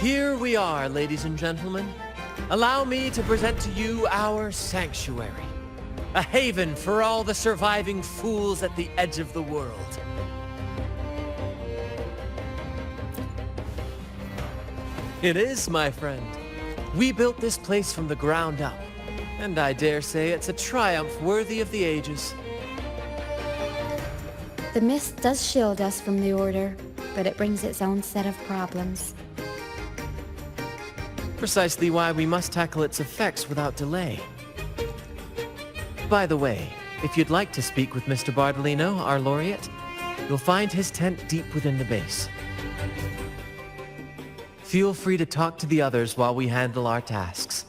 Here we are, ladies and gentlemen. Allow me to present to you our sanctuary. A haven for all the surviving fools at the edge of the world. It is, my friend. We built this place from the ground up, and I dare say it's a triumph worthy of the ages. The mist does shield us from the Order, but it brings its own set of problems. Precisely why we must tackle its effects without delay. By the way, if you'd like to speak with Mr. Bardolino, our laureate, you'll find his tent deep within the base. Feel free to talk to the others while we handle our tasks.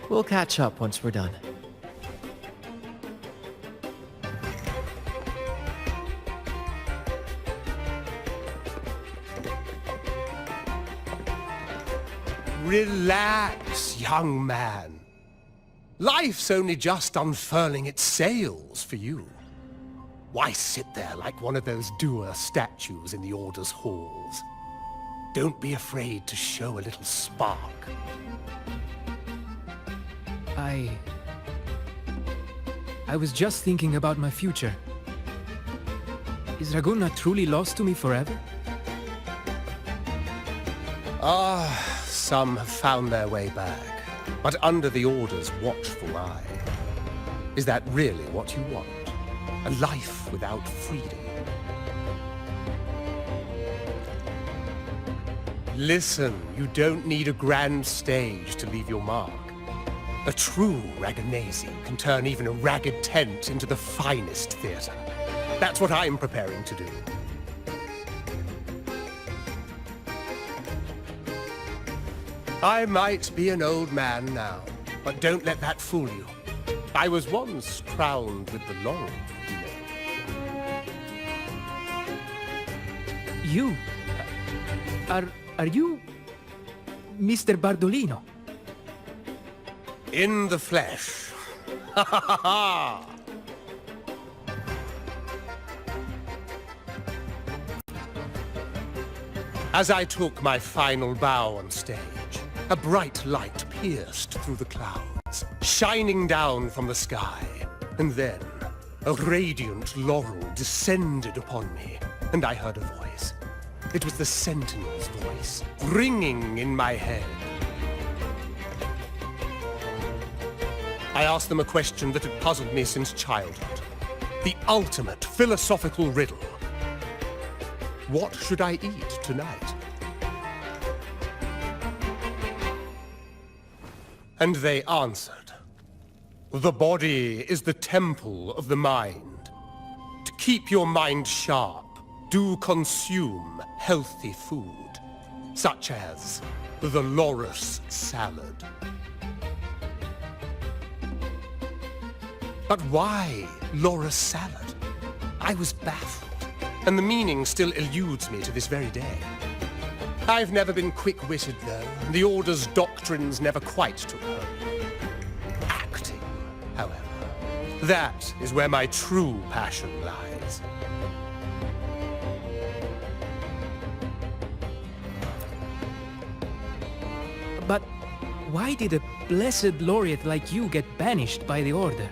We'll catch up once we're done. Relax, young man. Life's only just unfurling its sails for you. Why sit there like one of those dour statues in the Order's halls? Don't be afraid to show a little spark. I was just thinking about my future. Is Raguna truly lost to me forever? Some have found their way back, but under the Order's watchful eye. Is that really what you want? A life without freedom? Listen, you don't need a grand stage to leave your mark. A true Ragganese can turn even a ragged tent into the finest theater. That's what I'm preparing to do. I might be an old man now, but don't let that fool you. I was once crowned with the laurel, you know. You? Are you Mr. Bardolino? In the flesh. Ha ha ha ha! As I took my final bow on stage, a bright light pierced through the clouds, shining down from the sky. And then, a radiant laurel descended upon me, and I heard a voice. It was the Sentinel's voice, ringing in my head. I asked them a question that had puzzled me since childhood. The ultimate philosophical riddle. What should I eat tonight? And they answered. The body is the temple of the mind. To keep your mind sharp, do consume healthy food, such as the loris salad. But why loris salad? I was baffled, and the meaning still eludes me to this very day. I've never been quick-witted, though. The Order's doctrines never quite took hold. Acting, however, that is where my true passion lies. But why did a blessed laureate like you get banished by the Order?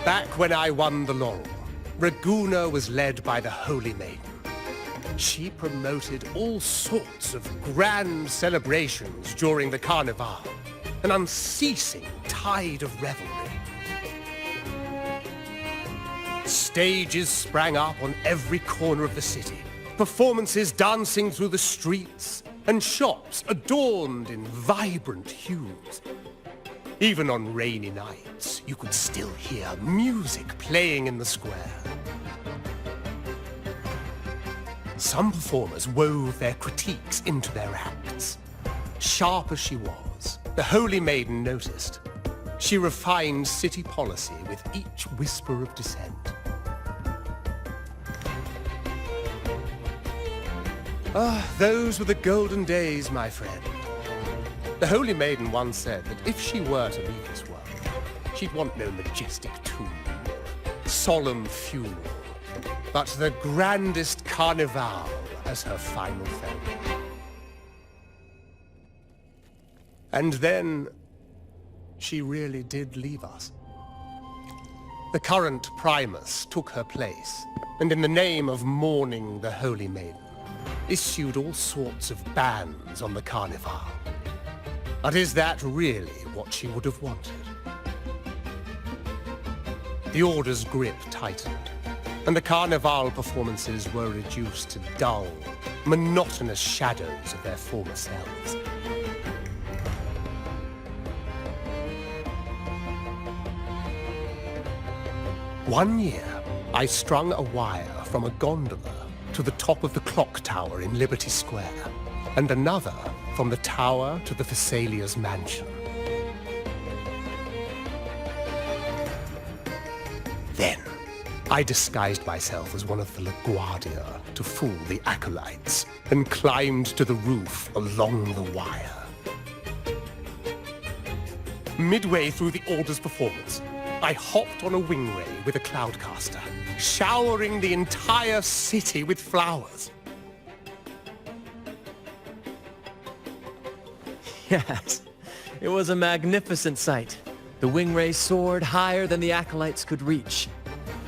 Back when I won the laurel, Raguna was led by the Holy Maiden. She promoted all sorts of grand celebrations during the carnival, an unceasing tide of revelry. Stages sprang up on every corner of the city, performances dancing through the streets, and shops adorned in vibrant hues. Even on rainy nights, you could still hear music playing in the square. Some performers wove their critiques into their acts. Sharp as she was, the Holy Maiden noticed. She refined city policy with each whisper of dissent. Those were the golden days, my friend. The Holy Maiden once said that if she were to leave this world, she'd want no majestic tomb, solemn funeral, but the grandest carnival as her final farewell. And then, she really did leave us. The current Primus took her place, and in the name of mourning the Holy Maiden, issued all sorts of bans on the carnival. But is that really what she would have wanted? The Order's grip tightened, and the carnival performances were reduced to dull, monotonous shadows of their former selves. One year, I strung a wire from a gondola to the top of the clock tower in Liberty Square, and another from the tower to the Thessalia's mansion. Then, I disguised myself as one of the LaGuardia to fool the acolytes, and climbed to the roof along the wire. Midway through the Order's performance, I hopped on a wingray with a cloudcaster, showering the entire city with flowers. Yes, it was a magnificent sight. The wingray soared higher than the acolytes could reach.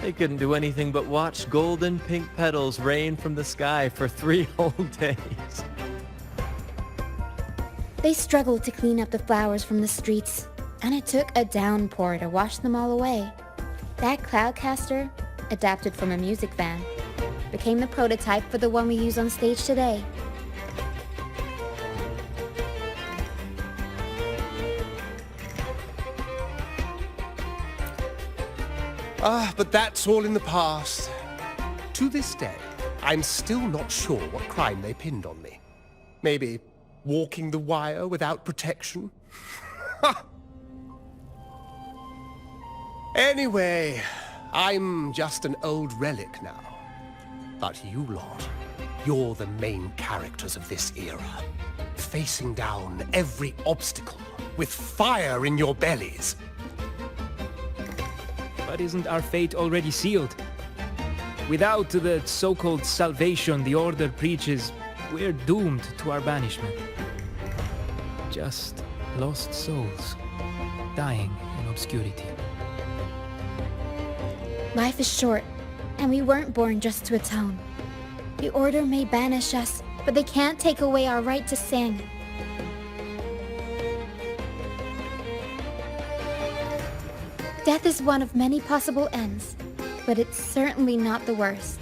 They couldn't do anything but watch golden pink petals rain from the sky for 3 whole days. They struggled to clean up the flowers from the streets, and it took a downpour to wash them all away. That cloudcaster, adapted from a music van, became the prototype for the one we use on stage today. But that's all in the past. To this day, I'm still not sure what crime they pinned on me. Maybe walking the wire without protection? Anyway, I'm just an old relic now. But you lot, you're the main characters of this era. Facing down every obstacle with fire in your bellies. But isn't our fate already sealed? Without the so-called salvation the Order preaches, we're doomed to our banishment. Just lost souls, dying in obscurity. Life is short, and we weren't born just to atone. The Order may banish us, but they can't take away our right to sing. Death is one of many possible ends, but it's certainly not the worst.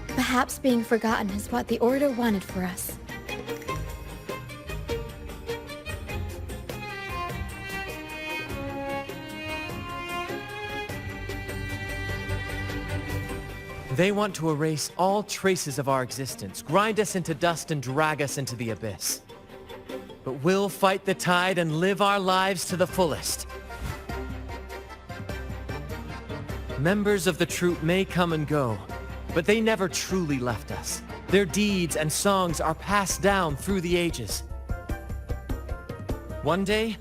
Perhaps being forgotten is what the Order wanted for us. They want to erase all traces of our existence, grind us into dust and drag us into the abyss. But we'll fight the tide and live our lives to the fullest. Members of the troupe may come and go, but they never truly left us. Their deeds and songs are passed down through the ages. One day,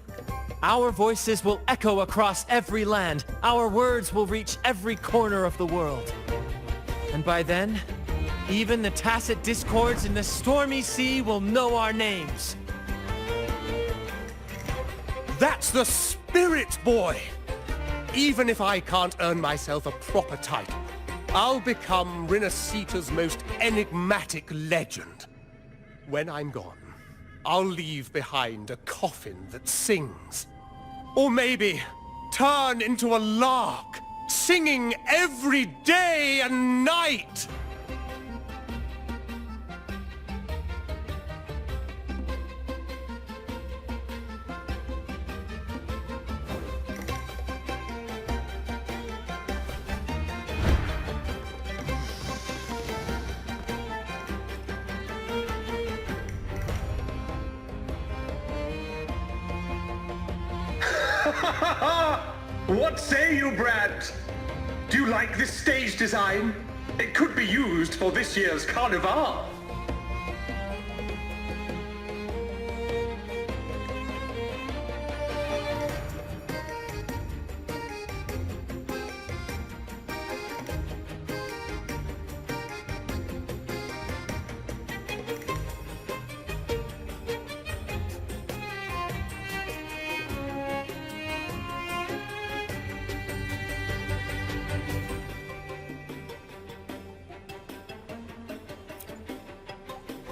our voices will echo across every land. Our words will reach every corner of the world. And by then, even the tacit discords in the stormy sea will know our names. That's the spirit, boy! Even if I can't earn myself a proper title, I'll become Rinascita's most enigmatic legend. When I'm gone, I'll leave behind a coffin that sings. Or maybe turn into a lark, singing every day and night! What say you, Brad? Do you like this stage design? It could be used for this year's carnival.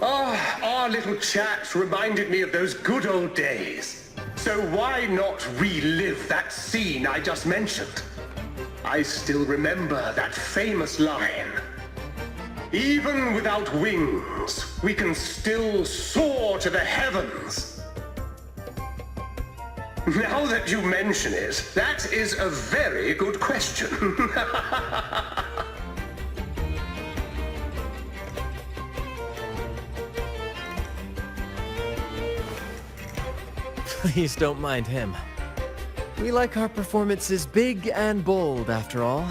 Our little chat reminded me of those good old days. So why not relive that scene I just mentioned? I still remember that famous line. Even without wings, we can still soar to the heavens. Now that you mention it, that is a very good question. Please don't mind him. We like our performances big and bold, after all.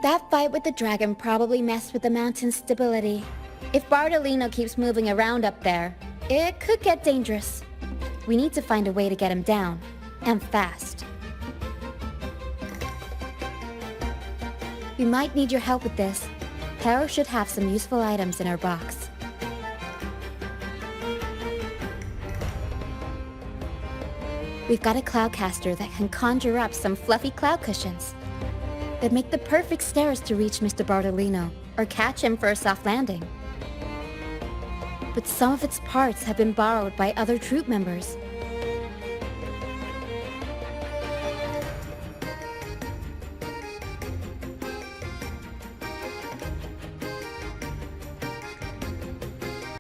That fight with the dragon probably messed with the mountain's stability. If Bardolino keeps moving around up there, it could get dangerous. We need to find a way to get him down, and fast. We might need your help with this. Pero should have some useful items in her box. We've got a cloudcaster that can conjure up some fluffy cloud cushions. They'd make the perfect stairs to reach Mr. Bardolino, or catch him for a soft landing. But some of its parts have been borrowed by other troupe members.